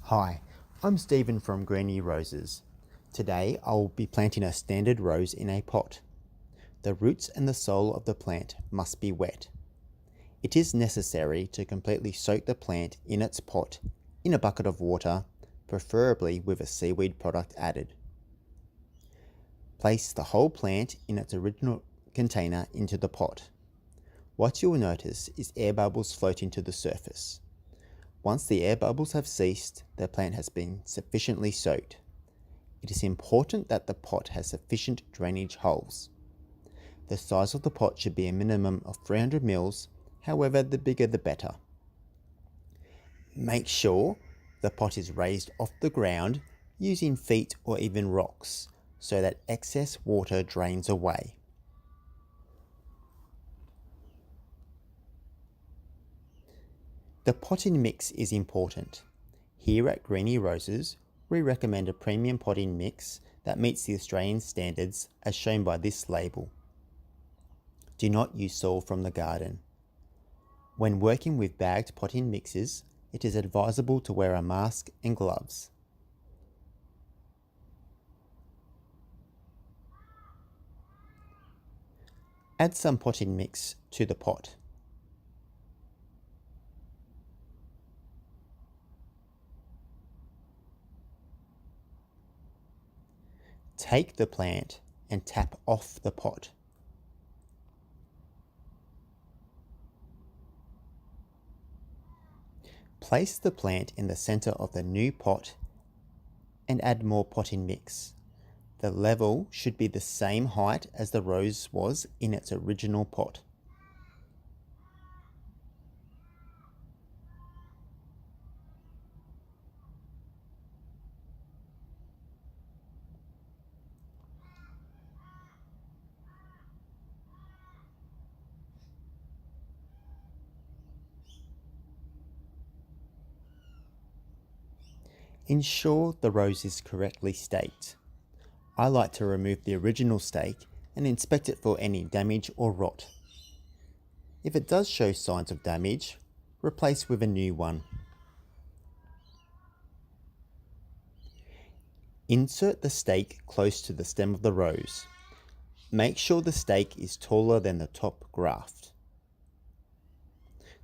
Hi, I'm Stephen from Greeny Roses. Today I'll be planting a standard rose in a pot. The roots and the soil of the plant must be wet. It is necessary to completely soak the plant in its pot in a bucket of water, preferably with a seaweed product added. Place the whole plant in its original container into the pot. What you will notice is air bubbles floating to the surface. Once the air bubbles have ceased, the plant has been sufficiently soaked. It is important that the pot has sufficient drainage holes. The size of the pot should be a minimum of 300 mils, however the bigger the better. Make sure the pot is raised off the ground using feet or even rocks so that excess water drains away. The potting mix is important. Here at Greeny Roses, we recommend a premium potting mix that meets the Australian standards as shown by this label. Do not use soil from the garden. When working with bagged potting mixes, it is advisable to wear a mask and gloves. Add some potting mix to the pot. Take the plant and tap off the pot. Place the plant in the center of the new pot and add more potting mix. The level should be the same height as the rose was in its original pot. Ensure the rose is correctly staked. I like to remove the original stake and inspect it for any damage or rot. If it does show signs of damage, replace with a new one. Insert the stake close to the stem of the rose. Make sure the stake is taller than the top graft.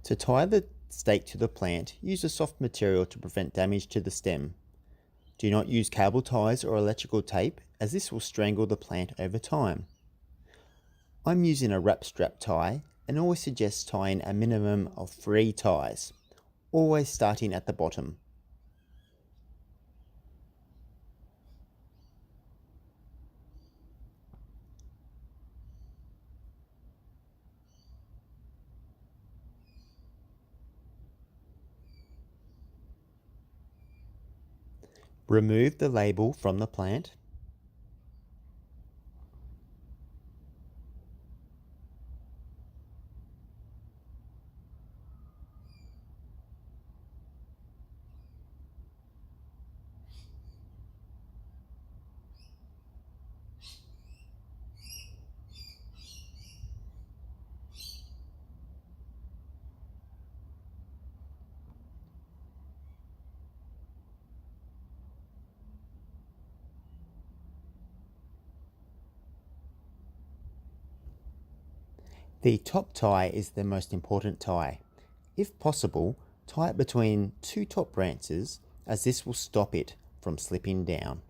To tie the stake to the plant, use a soft material to prevent damage to the stem. Do not use cable ties or electrical tape, as this will strangle the plant over time. I'm using a wrap strap tie and always suggest tying a minimum of 3 ties, always starting at the bottom. Remove the label from the plant. The top tie is the most important tie. If possible, tie it between 2 top branches, as this will stop it from slipping down.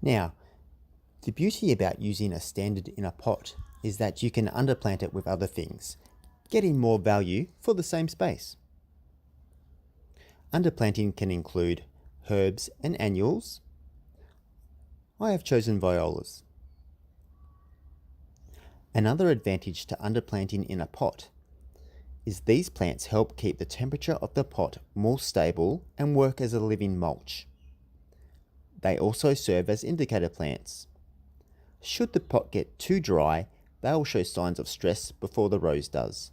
Now, the beauty about using a standard in a pot is that you can underplant it with other things, getting more value for the same space. Underplanting can include herbs and annuals. I have chosen violas. Another advantage to underplanting in a pot is these plants help keep the temperature of the pot more stable and work as a living mulch. They also serve as indicator plants. Should the pot get too dry, they will show signs of stress before the rose does.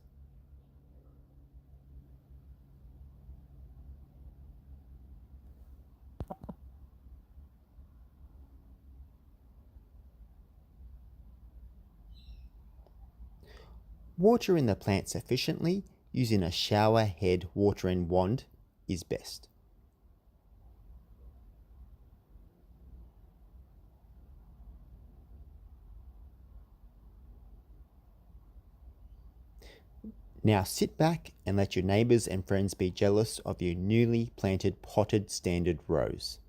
Water in the plants efficiently using a shower head watering wand is best. Now sit back and let your neighbours and friends be jealous of your newly planted potted standard rose.